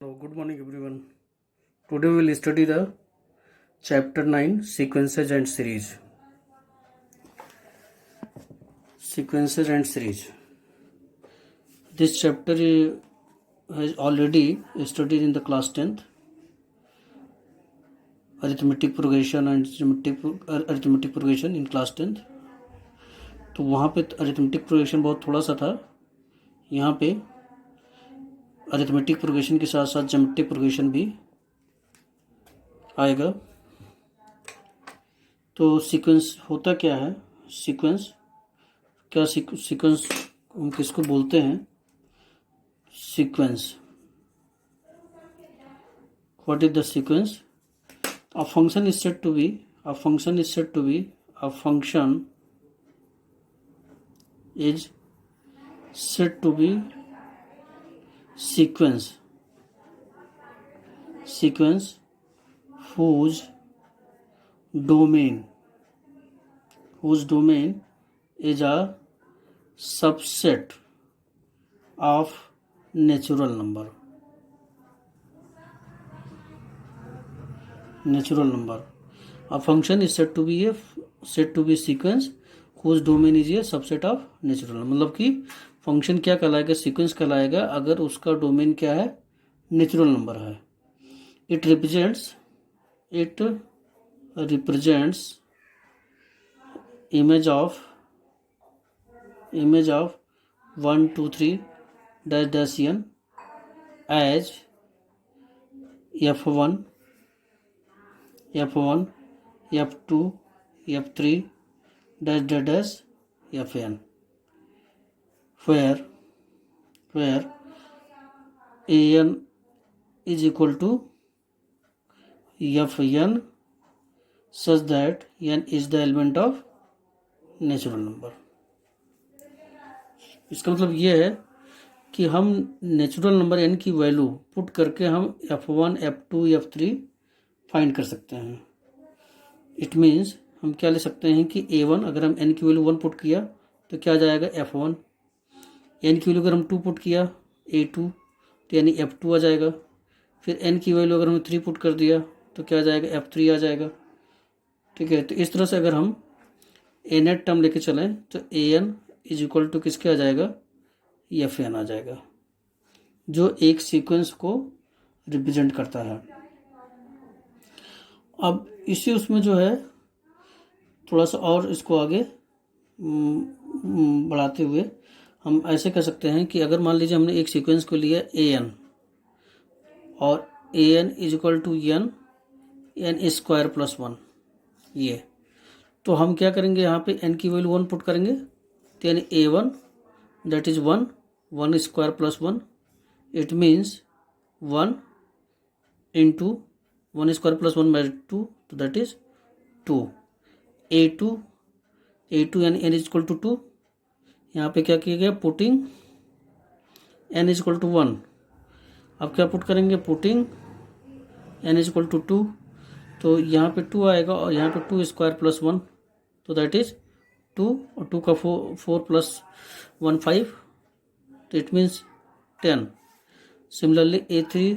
Hello, good morning everyone. Today we will study the chapter 9 sequences and series. Sequences and series. This chapter has already studied in the class 10th. Arithmetic progression and arithmetic progression in class 10th. तो वहाँ पे arithmetic progression बहुत थोड़ा सा था. यहाँ पे arithmetic progression के साथ साथ ज्योमेट्रिक प्रोग्रेशन भी आएगा. तो सीक्वेंस होता क्या है? सीक्वेंस क्या सीक्वेंस हम किसको बोलते हैं? Sequence. What is the sequence? A function is said to be a function is said to be sequence whose domain is a subset of natural number. A function is said to be sequence whose domain is a subset of natural number. मतलब कि function क्या कहलाएगा? Sequence कहलाएगा अगर उसका domain क्या है? Natural number है. It represents image of 1 2 3 dash n as f1 f2 f3 dash fn, where an is equal to fn such that n is the element of natural number. इसका मतलब ये है कि हम नेचुरल नंबर n की value put करके हम f1 f2 f3 find कर सकते हैं. इट मीन्स हम क्या ले सकते हैं कि a1 अगर हम n की वैल्यू 1 पुट किया तो क्या आ जाएगा? f1. n की वैल्यू अगर हम 2 पुट किया a2 तो यानी f2 आ जाएगा. फिर n की वैल्यू अगर हमने 3 पुट कर दिया तो क्या आ जाएगा? f3 आ जाएगा. ठीक है. तो इस तरह से अगर हम ए नेट टर्म लेके चलें तो ए एन इज इक्वल टू किसके आ जाएगा? एफ एन आ जाएगा, जो एक सीक्वेंस को रिप्रेजेंट करता है. अब इसी उसमें जो है थोड़ा सा और इसको आगे बढ़ाते हुए हम ऐसे कह सकते हैं कि अगर मान लीजिए हमने एक सीक्वेंस को लिया ए एन और A N is equal to N square plus 1, ये तो हम क्या करेंगे? यहाँ पे n की वैल्यू 1 पुट करेंगे तो यानी a1 that is 1 square plus 1. It means 1 into 1 square plus 1 by 2 तो दैट इज 2. a2 यानी n इज इक्वल टू 2. यहाँ पे क्या किया गया? Putting n is equal to 1. अब क्या पुट करेंगे? Putting n is equal to 2. तो यहाँ पे 2 आएगा और यहाँ पे 2 स्क्वायर प्लस 1 तो दैट इज 2 और 2 का 4 प्लस 1 5 तो इट मीन्स 10. सिमिलरली a3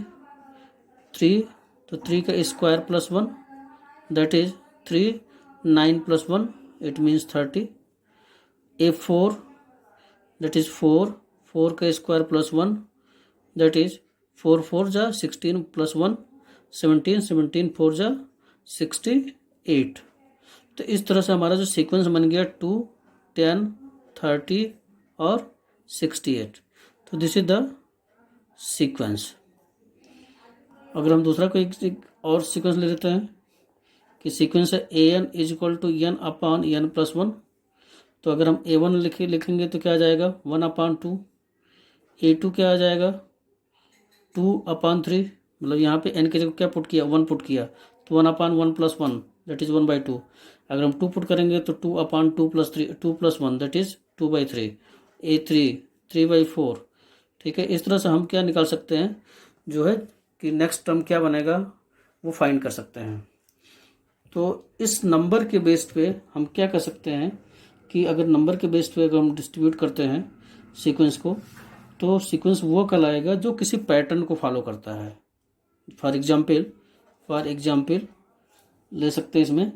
3 तो 3 का square plus 1 that is 3 9 plus 1 it means 30. a4 that is 4 का स्क्वायर प्लस 1 दैट इज 4 जा 16 प्लस 1 17 4 जा 68. तो इस तरह से हमारा जो सीक्वेंस बन गया 2 10 30 और 68. तो दिस इज द सीक्वेंस. अगर हम दूसरा कोई और सीक्वेंस ले लेते हैं कि सीक्वेंस है A N is equal to N upon N plus 1. तो अगर हम a1 लिखेंगे तो क्या आ जाएगा? 1 अपॉन 2. a2 क्या आ जाएगा? 2 अपॉन 3. मतलब यहाँ पे n की जगह क्या पुट किया? 1 पुट किया तो 1 upon 1 plus 1 that is 1 by 2. अगर हम 2 पुट करेंगे तो 2 upon 2 plus 1 that is 2 by 3. a3 3 by 4. ठीक है. इस तरह से हम क्या निकाल सकते हैं जो है कि नेक्स्ट टर्म क्या बनेगा वो फाइंड कर सकते हैं. तो इस नंबर के बेस पे हम क्या कर सकते हैं कि अगर नंबर के बेस पे अगर हम डिस्ट्रीब्यूट करते हैं सीक्वेंस को तो सीक्वेंस वो कहलाएगा जो किसी पैटर्न को फॉलो करता है। फॉर एग्जाम्पल ले सकते हैं इसमें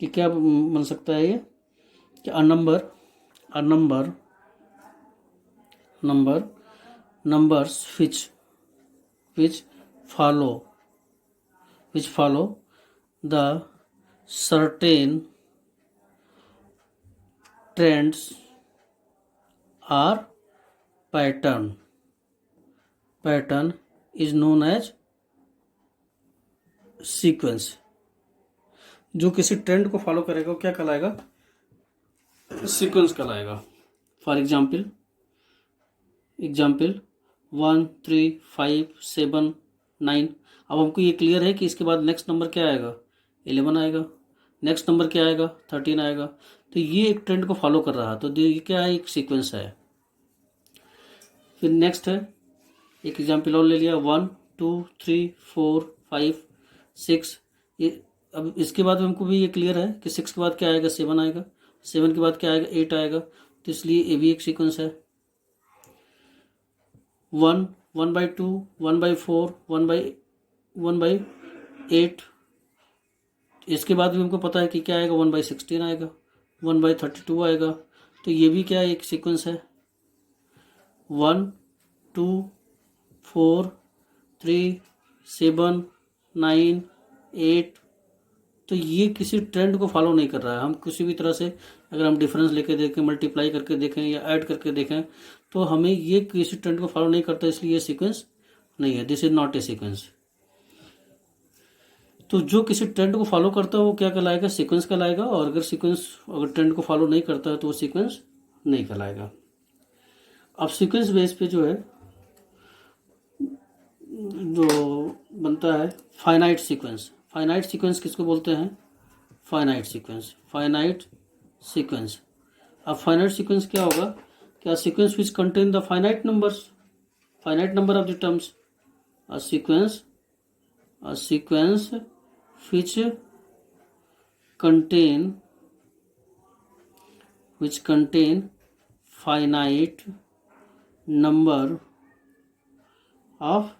कि क्या बन सकता है ये कि a number numbers which follow the certain trends or pattern is known as sequence। जो किसी ट्रेंड को फॉलो करेगा वो क्या कहलाएगा? सीक्वेंस कहलाएगा। For example 1 3 5 7 9। अब हमको ये क्लियर है कि इसके बाद नेक्स्ट नंबर क्या आएगा? 11 आएगा। नेक्स्ट नंबर क्या आएगा? 13 आएगा। तो ये एक ट्रेंड को फॉलो कर रहा है, तो ये क्या है? एक सीक्वेंस है। फिर नेक्स्ट है, एक एग्जाम्पल और ले लिया 1 2 3 4 5 6। ये अब इसके बाद हमको भी ये क्लियर है कि 6 के बाद क्या आएगा? 7 आएगा। 7 के बाद क्या आएगा? 8 आएगा। तो इसलिए ये भी एक सीक्वेंस है। 1 1/2 1/4 1/8। इसके बाद भी हमको पता है कि क्या आएगा? 1/16 आएगा, 1/32 आएगा। तो ये भी क्या है? एक सीक्वेंस है। 1 2 4 3 7 9 8। तो ये किसी ट्रेंड को फॉलो नहीं कर रहा है। हम किसी भी तरह से अगर हम डिफरेंस लेके देखें, मल्टीप्लाई करके देखें या ऐड करके देखें, तो हमें ये किसी ट्रेंड को फॉलो नहीं करता, इसलिए ये सीक्वेंस नहीं है। This is not a sequence. तो जो किसी ट्रेंड को फॉलो करता है वो क्या कहलाएगा? सीक्वेंस कहलाएगा। और अगर ट्रेंड को फॉलो नहीं करता है तो वो सीक्वेंस नहीं कहलाएगा। अब सीक्वेंस बेस पे जो है जो बनता है फाइनाइट सीक्वेंस। फाइनाइट सीक्वेंस किसको बोलते हैं? Finite sequence. अब फाइनाइट सीक्वेंस क्या होगा? क्या? Sequence which contain the finite number of the terms. A sequence which contain finite number of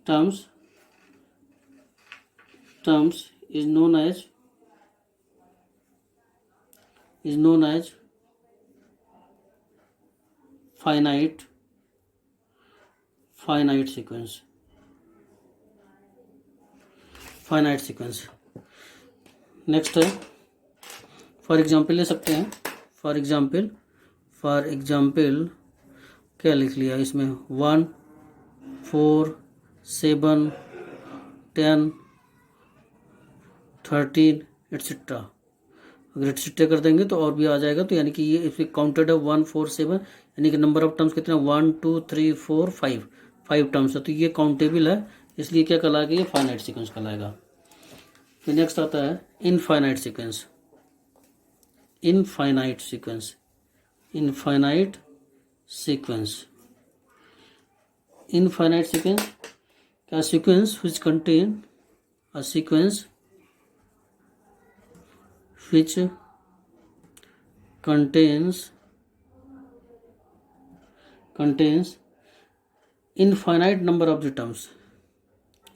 terms is known as finite sequence। Finite sequence. Next है, for example ले सकते हैं। For example क्या लिख लिया इसमें? 1 4 7 10 13 एट्सेट्रा। अगर एट्सेट्रा कर देंगे तो और भी आ जाएगा। तो यानी कि ये इसमें काउंटेड है 1 4 7, यानी कि नंबर ऑफ टर्म्स कितने? 1 2 3 4 5 टर्म्स है। तो ये काउंटेबल है, इसलिए क्या कहलाएगा? ये फाइनाइट सीक्वेंस कहलाएगा। फिर नेक्स्ट आता है इनफाइनाइट सीक्वेंस। इनफाइनाइट सीक्वेंस क्या? Sequence which contains infinite number of the terms।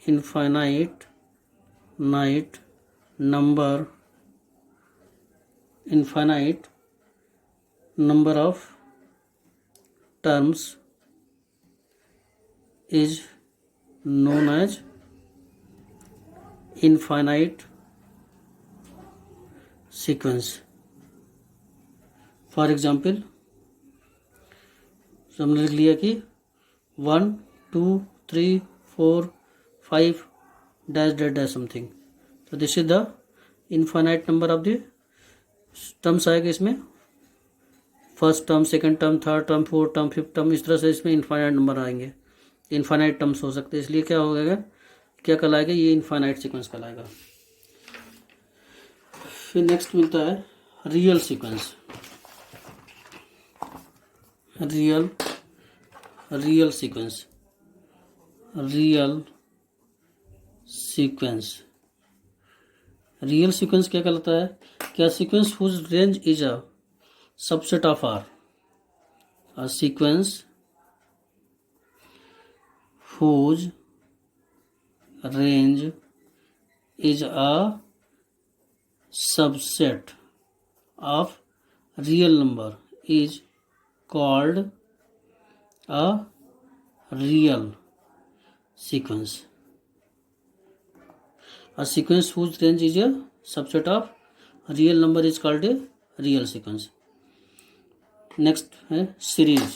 infinite number of terms is known as infinite sequence। For example हमने लिख लिया कि 1 2 3 4 5 डैश समथिंग। तो this is the infinite number of the terms आएगा इसमें। First term, second term, third term, fourth term, fifth term, इस तरह से इसमें इनफाइनाइट नंबर आएंगे। इनफाइनाइट टर्म्स हो सकते हैं, इसलिए क्या हो जाएगा? क्या कहलाएगा? ये इनफाइनाइट सीक्वेंस कहलाएगा। फिर नेक्स्ट मिलता है रियल सीक्वेंस। रियल सीक्वेंस क्या कहलाता है? क्या? Sequence whose range is a subset of R. a sequence whose range is a subset of real number is called a real sequence. A sequence whose range is a subset of real number is called a real sequence. Next है series.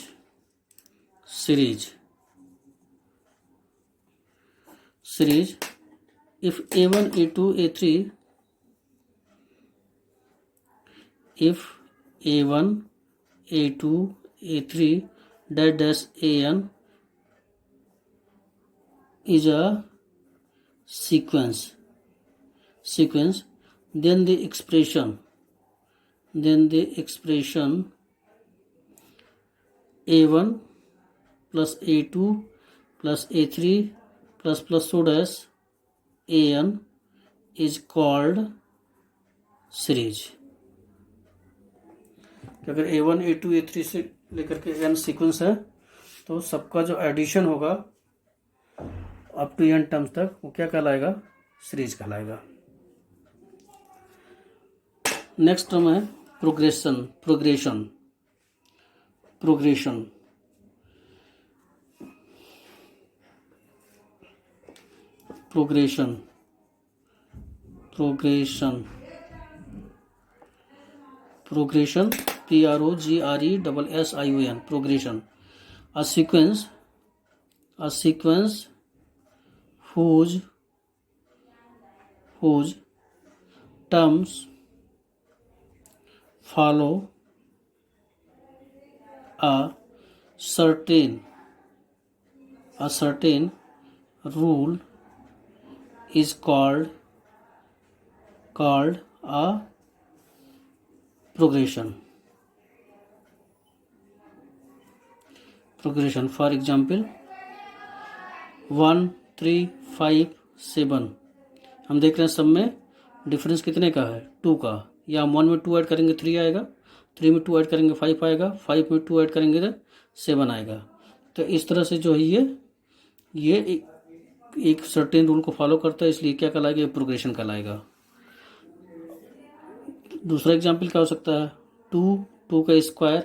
If A1, A2, A3, if A1, A2, A3 dash AN is a sequence, then the expression A1 plus A2 plus A3 plus so dash AN is called series. अगर A1, A2, A3 से लेकर के n sequence है तो सबका जो addition होगा up to n terms तक वो क्या कहलाएगा? सीरीज कहलाएगा. नेक्स्ट टर्म है progression. PROGRESSION. Progression. A sequence whose terms follow a certain rule is called a progression. For example 1, 3, 5, 7 हम देख रहे हैं सब में डिफरेंस कितने का है? 2 का. या हम 1 में 2 ऐड करेंगे 3 आएगा, 3 में 2 ऐड करेंगे 5 आएगा, 5 में 2 ऐड करेंगे तो 7 आएगा. तो इस तरह से जो है ये एक सर्टेन रूल को फॉलो करता है, इसलिए क्या कहलाएगा? प्रोग्रेशन कहलाएगा. दूसरा एग्जाम्पल क्या हो सकता है? 2 का स्क्वायर,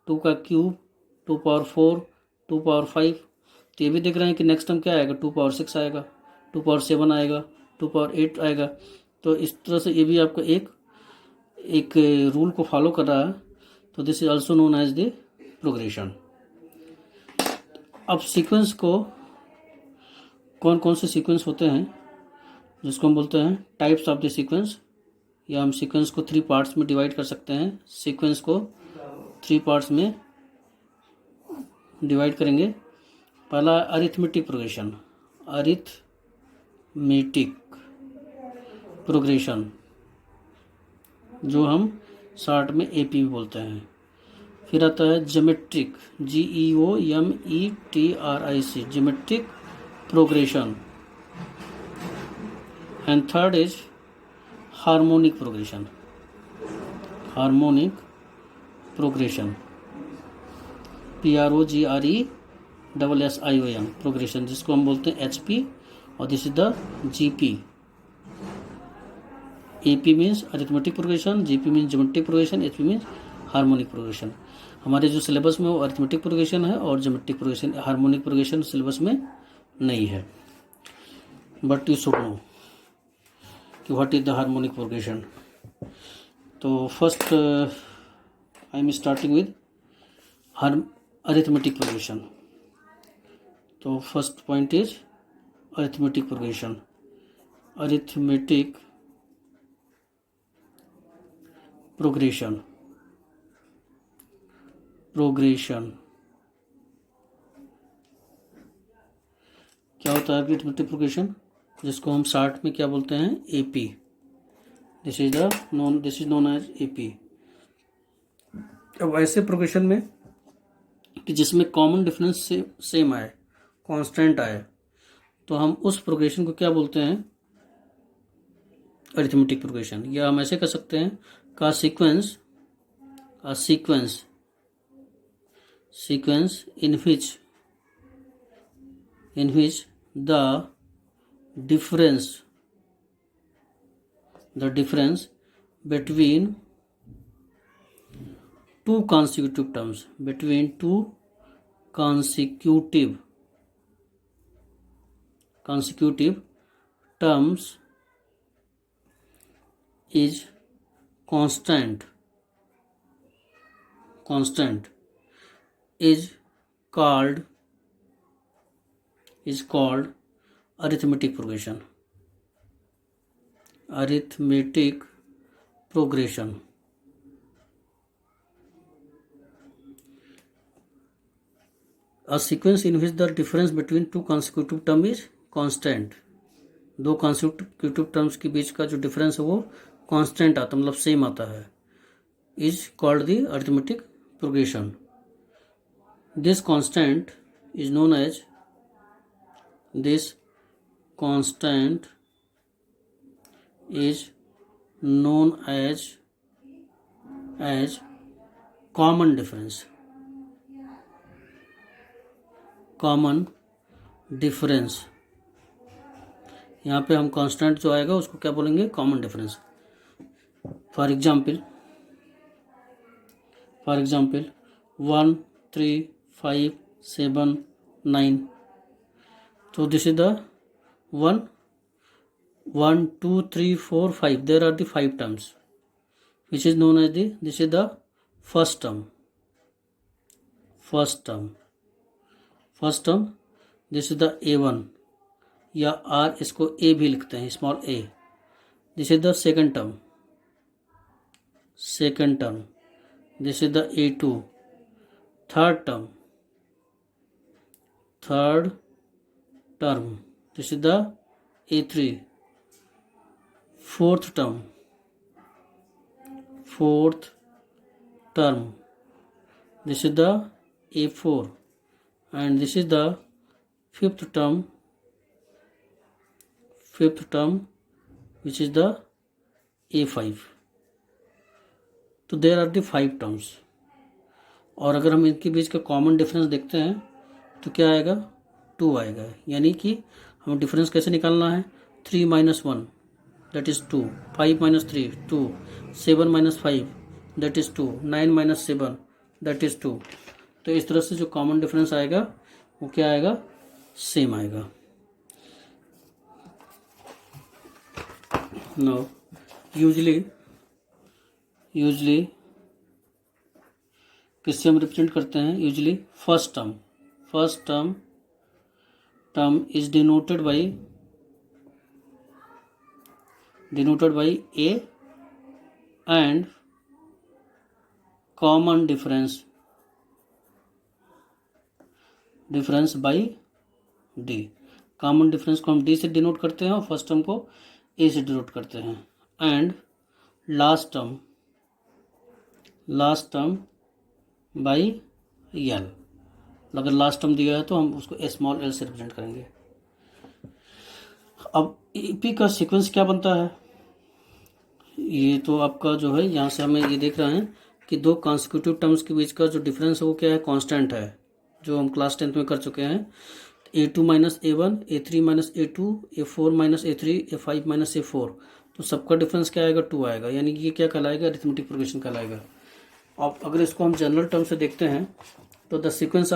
2 का क्यूब, 2 पावर 4, 2 पावर 5. तो ये भी देख रहे हैं कि नेक्स्ट टर्म क्या आएगा? 2 पावर 6 आएगा, 2 पावर 7 आएगा, 2 पावर 8 आएगा. तो इस तरह से ये भी आपको एक रूल को फॉलो कर रहा है. तो this is also known as the progression. अब सीक्वेंस को कौन से सीक्वेंस होते हैं जिसको हम बोलते हैं टाइप्स ऑफ द सीक्वेंस, या हम सीक्वेंस को 3 पार्ट्स में डिवाइड कर सकते हैं. सीक्वेंस को 3 पार्ट्स में डिवाइड करेंगे. पहला अरिथमेटिक प्रोग्रेशन जो हम शॉर्ट में एपी बोलते हैं. फिर आता है geometric, GEOMETRIC, geometric progression. And third is harmonic progression. PROGRESSION progression, जिसको हम बोलते हैं HP, और this is the GP. AP means arithmetic progression, GP means geometric progression, HP means harmonic progression. हमारे जो सिलेबस में वो अरिथमेटिक प्रोग्रेशन है और geometric progression, harmonic progression syllabus में नहीं है. बट यू शुड नो कि what is the harmonic progression. तो first I am starting with arithmetic progression. तो first point is arithmetic progression. Progression क्या होता है? अरिथमेटिक प्रोग्रेशन, जिसको हम शॉर्ट में क्या बोलते हैं? AP. This is known as AP. अब ऐसे प्रोग्रेशन में कि जिसमें कॉमन डिफरेंस सेम आए, कांस्टेंट आए, तो हम उस प्रोग्रेशन को क्या बोलते हैं? Arithmetic progression. या हम ऐसे कर सकते हैं का sequence sequence in which the difference between two consecutive terms is constant is called arithmetic progression. A sequence in which the difference between two consecutive terms is constant. दो consecutive terms के बीच का जो difference है वो constant आता, मतलब same आता है, is called the arithmetic progression. This constant is known as common difference. यहाँ पे हम कांस्टेंट जो आएगा उसको क्या बोलेंगे? Common difference. For example 1 3 5 7 9. तो this is the 1 2 3 4 5. There are the 5 terms which is known as this is the first term. This is the A1 या R, इसको A भी लिखते हैं, small a. This is the second term. This is the A2. third term. This is the A3. fourth term. This is the A4, and this is the fifth term, which is the A5. तो there are the 5 terms. और अगर हम इनके बीच का common difference देखते हैं तो क्या आएगा? 2 आएगा. यानी कि हमें डिफरेंस कैसे निकालना है? 3 - 1 that is 2, 5 - 3 2, 7 - 5 that is 2, 9 - 7 that is 2. तो इस तरह से जो कॉमन डिफरेंस आएगा वो क्या आएगा? सेम आएगा. नाउ यूजली किससे हम रिप्रेजेंट करते हैं? Usually first term is denoted by A and common difference by D. Common difference को हम डी से डिनोट करते हैं और फर्स्ट टर्म को ए से डिनोट करते हैं. And last by L. अगर लास्ट टर्म दिया है तो हम उसको स्मॉल एल से रिप्रेजेंट करेंगे. अब ईपी का सीक्वेंस क्या बनता है? ये तो आपका जो है यहाँ से हमें ये देख रहे हैं कि दो कॉन्सिक्यूटिव टर्म्स के बीच का जो डिफरेंस है वो क्या है? कांस्टेंट है, जो हम क्लास 10th में कर चुके हैं. A2 - A1, A3 - A2, A4 - A3, A5 - A4. तो सबका डिफरेंस क्या आएगा? 2 आएगा. यानी कि ये क्या कहलाएगा? अरिथमेटिक प्रोग्रेशन कहलाएगा. अब अगर इसको हम जनरल टर्म से देखते हैं तो the sequence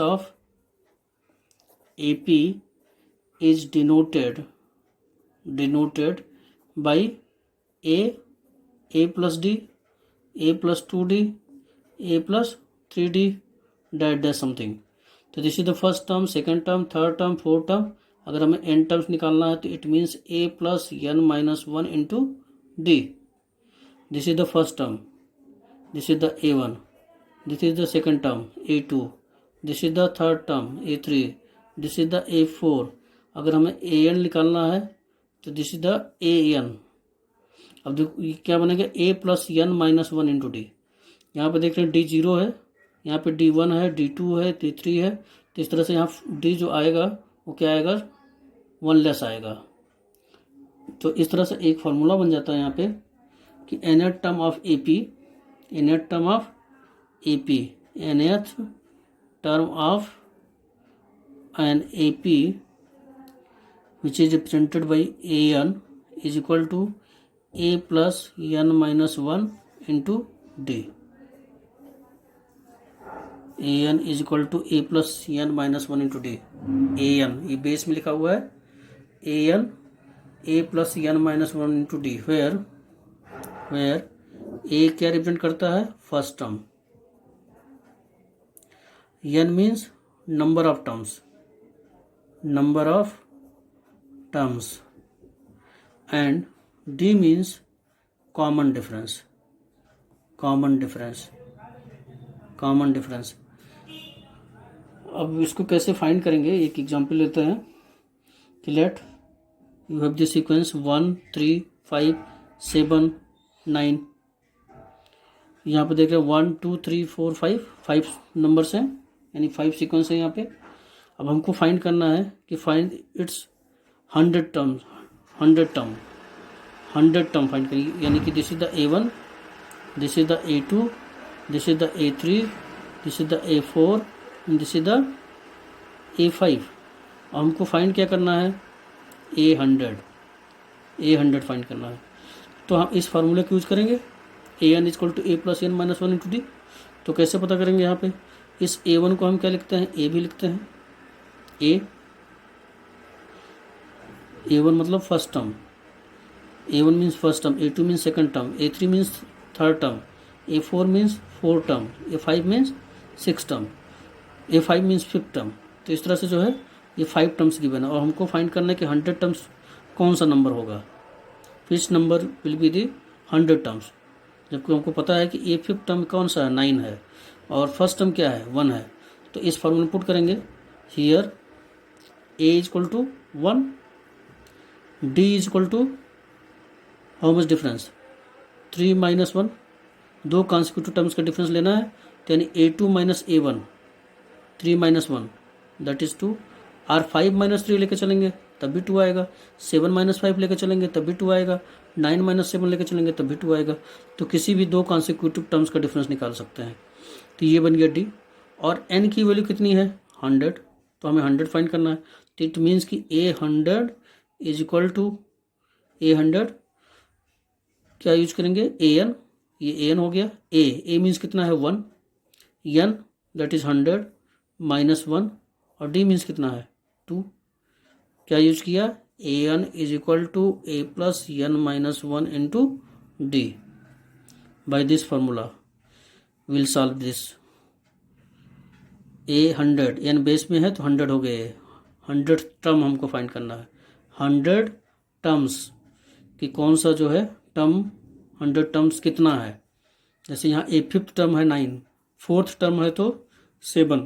of AP is denoted by A plus D, A plus 2D, A plus 3D, dash something. तो this is the first term, second term, third term, fourth term. अगर हमें n terms निकालना है तो it means A plus n - 1 into D. This is the first term, this is the A1, this is the second term A2, this is the third term A3, this is the A4. अगर हमें AN निकालना है तो this is the AN. अब देखो ये क्या बनेगा? A plus n - 1 into D. यहाँ पे देख रहे हैं D 0 है, यहाँ पे D1 है, D2 है, D3 है. तो इस तरह से यहाँ D जो आएगा वो क्या आएगा? 1 लेस आएगा. तो इस तरह से एक फार्मूला बन जाता है यहाँ पे कि nth term of AP nth term of AP, nth term of an AP which is represented by an is equal to a plus n minus 1 into d. an is equal to a plus n minus 1 into d. an ये base में लिखा हुआ है an a plus n minus 1 into d, where a क्या represent करता है? First term. n means number of terms and d means common difference. अब इसको कैसे फाइंड करेंगे, एक एग्जांपल लेते हैं कि let you have the sequence 1 3 5 7 9. यहाँ पे देख रहे हैं 1 2 3 4 5 नंबर्स हैं, यानी 5 सीक्वेंस है यहाँ पे. अब हमको फाइंड करना है कि फाइंड इट्स 100 टर्म फाइंड करिए, यानी कि this is the A1, this is the A2, this is the A3, this is the A4 and this is the A5. अब हमको फाइंड क्या करना है? A100 फाइंड करना है. तो हम इस फार्मूले को यूज करेंगे, an is equal to a plus n minus 1 into D. तो कैसे पता करेंगे? यहाँ पे इस A1 को हम क्या लिखते हैं? A भी लिखते हैं. A1 मतलब first term, A1 means first term, A2 means second term, A3 means third term, A4 means fourth term, A5 means six term, A5 means fifth term. तो इस तरह से जो है ये 5 टर्म्स गिवन है और हमको फाइंड करना है कि 100 टर्म्स कौन सा नंबर होगा, which number will be the 100 terms. जबकि हमको पता है कि ए फिफ्थ टर्म कौन सा है? 9 है और फर्स्ट टर्म क्या है? 1 है. तो इस फॉर्मूले पुट करेंगे. Here a is equal to 1, d is equal to how much difference? 3 minus 1. दो कॉन्सिक्यूटिव टर्म्स का डिफरेंस लेना है, तो यानी A2 minus A1, 3 minus 1 that is 2. और 5 माइनस 3 लेकर चलेंगे तब भी 2 आएगा, 7 माइनस 5 लेकर चलेंगे तब भी 2 आएगा, 9 माइनस 7 लेकर चलेंगे तब भी 2 आएगा. तो किसी भी दो कॉन्सिक्यूटिव टर्म्स का डिफरेंस निकाल सकते हैं. तो ये बन गया d. और n की वैल्यू कितनी है? 100. तो हमें 100 फाइंड करना है. तो इट मीन्स कि A100 is equal to A100 क्या यूज करेंगे? an. ये an हो गया. a मीन्स कितना है? 1. n दैट इज 100 माइनस 1 और d मीन्स कितना है? 2. क्या यूज किया? an is equal to a plus n minus 1 into d. By this formula will solve this. A100 n base में है तो 100 हो गए. 100 टर्म हमको फाइंड करना है. 100 टर्म्स कि कौन सा जो है टर्म 100 टर्म्स कितना है. जैसे यहाँ ए फिफ्थ टर्म है 9, फोर्थ टर्म है तो 7.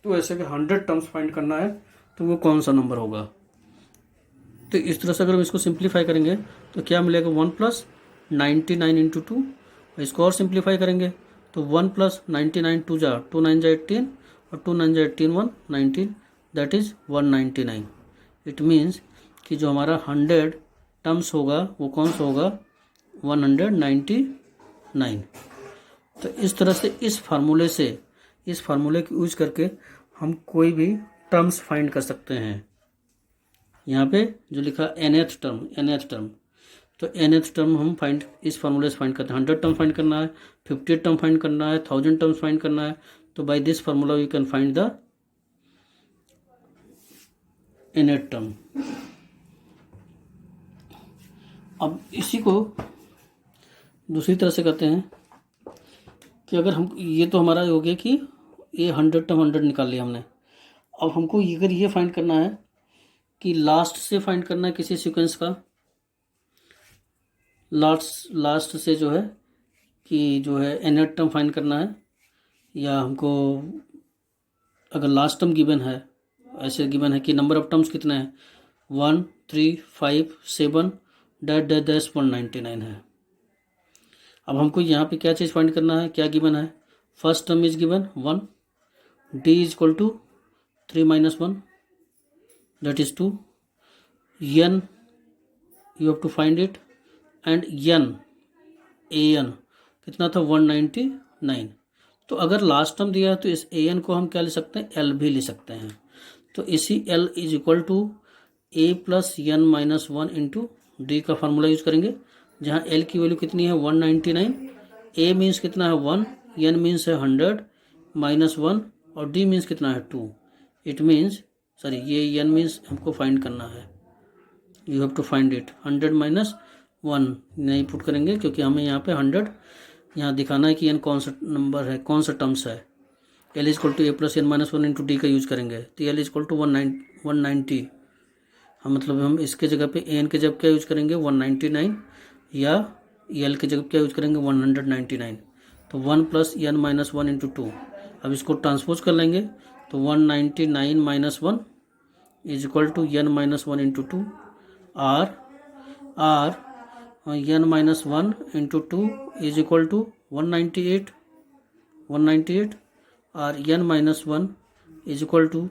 तो ऐसे कि 100 टर्म्स फाइंड करना है तो वो कौन सा नंबर होगा. तो इस तरह से अगर हम इसको सिंप्लीफाई करेंगे तो क्या मिलेगा? 1 प्लस 99 इंटू 2. इसको और सिंप्लीफाई करेंगे तो 1 प्लस 99 2 जा 2 9 जा 18 और 2 9 जा 18 1 19 दैट इज 199. इट मीन्स कि जो हमारा 100 टर्म्स होगा वो कौन सा होगा? 199. तो इस तरह से इस फार्मूले को यूज करके हम कोई भी टर्म्स फाइंड कर सकते हैं. यहाँ पे जो लिखा nth टर्म, तो nth टर्म हम फाइंड इस फार्मूले से फाइंड करते हैं. 100 टर्म फाइंड करना है, 50 टर्म फाइंड करना है, 1000 टर्म्स फाइंड करना है. तो by this formula you can find the nth term. अब इसी को दूसरी तरह से करते हैं कि अगर हम ये तो हमारा हो गया कि ये 100 टर्म 100 निकाल लिया हमने. अब हमको अगर ये फाइंड करना है कि लास्ट से फाइंड करना है किसी सीक्वेंस का, लास्ट से जो है कि जो है nth टर्म फाइंड करना है, या हमको अगर लास्ट टर्म गिवन है, ऐसे गिवन है कि नंबर ऑफ टर्म्स कितने हैं 1 3 5 7 डैश 199 है. अब हमको यहाँ पे क्या चीज़ फाइंड करना है? क्या गिवन है? First term is given 1, d is equal to 3 minus 1 that is 2, n you have to find it, and an कितना था 199। तो अगर लास्ट टर्म दिया है तो इस ए एन को हम क्या ले सकते हैं, एल भी ले सकते हैं। तो इसी l is equal to a plus n minus one into d का फार्मूला यूज करेंगे, जहाँ एल की वैल्यू कितनी है 199, ए मीन्स कितना है 1, एन मीन्स है 100 माइनस 1 और डी मीन्स कितना है 2। इट मीन्स सॉरी ये एन मीन्स हमको फाइंड करना है, you have to find it. 100 minus 1 नहीं पुट करेंगे क्योंकि हमें यहाँ पे 100 यहाँ दिखाना है कि एन कौन सा नंबर है, कौन सा टर्म्स है। L is equal to a plus n minus one into d का यूज करेंगे, तो एल इज इक्वल टू 190। हम मतलब हम इसके जगह पे एन के जगह क्या यूज करेंगे 199 या एल के जगह क्या यूज करेंगे 199। तो 1 plus n minus one into two, अब इसको ट्रांसपोज कर लेंगे तो 199 minus 1 is equal to n minus one into two or n minus one into two is equal to 198 और n minus one is equal to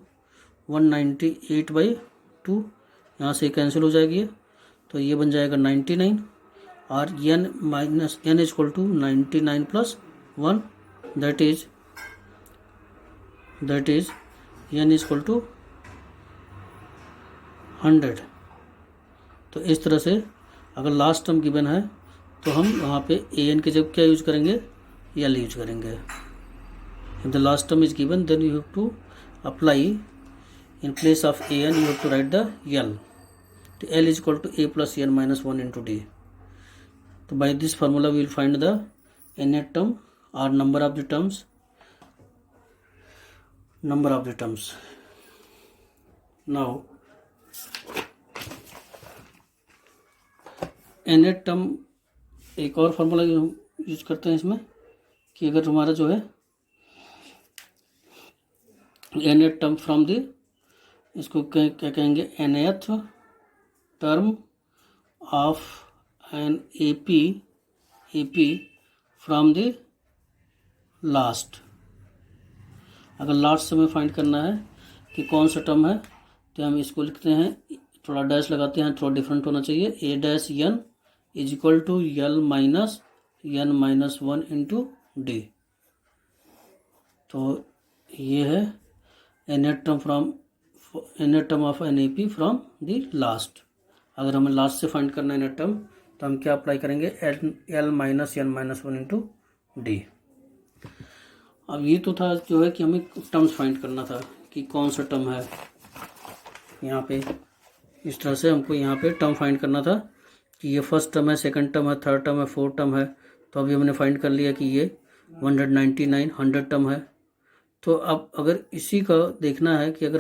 198/2, यहाँ से cancel हो जाएगी तो ये बन जाएगा 99 और n minus n is equal to 99 plus 1 that is n is equal to 100। तो इस तरह से अगर लास्ट टर्म गिवन है तो हम वहाँ पे ए एन के जब क्या यूज करेंगे, एल यूज करेंगे। If the last term is given, then you have to apply in place of a n you have to write the l. So l is equal to a plus n minus 1 into d. So by this formula we will find the nth term or number of the terms. Now nth term एक और formula use करते हैं इसमें कि अगर हमारा जो है nth टर्म फ्रॉम द, इसको क्या कहेंगे, nth term of an AP from the last. अगर लास्ट से हमें फाइंड करना है कि कौन सा टर्म है तो हम इसको लिखते हैं, थोड़ा डैश लगाते हैं, थोड़ा डिफरेंट होना चाहिए। A dash N is equal to L minus N minus one into D. तो ये है nth term of an A P from the last. अगर हमें लास्ट से फाइंड करना है nth टर्म तो हम क्या अप्लाई करेंगे, l minus N minus one into d. अब ये तो था जो है कि हमें टर्म्स फाइंड करना था कि कौन सा टर्म है। यहाँ पे इस तरह से हमको यहाँ पे टर्म फाइंड करना था कि ये फर्स्ट टर्म है, सेकंड टर्म है, थर्ड टर्म है, फोर्थ टर्म है। तो अभी हमने फाइंड कर लिया कि ये 199 100 टर्म है। तो अब अगर इसी का देखना है कि अगर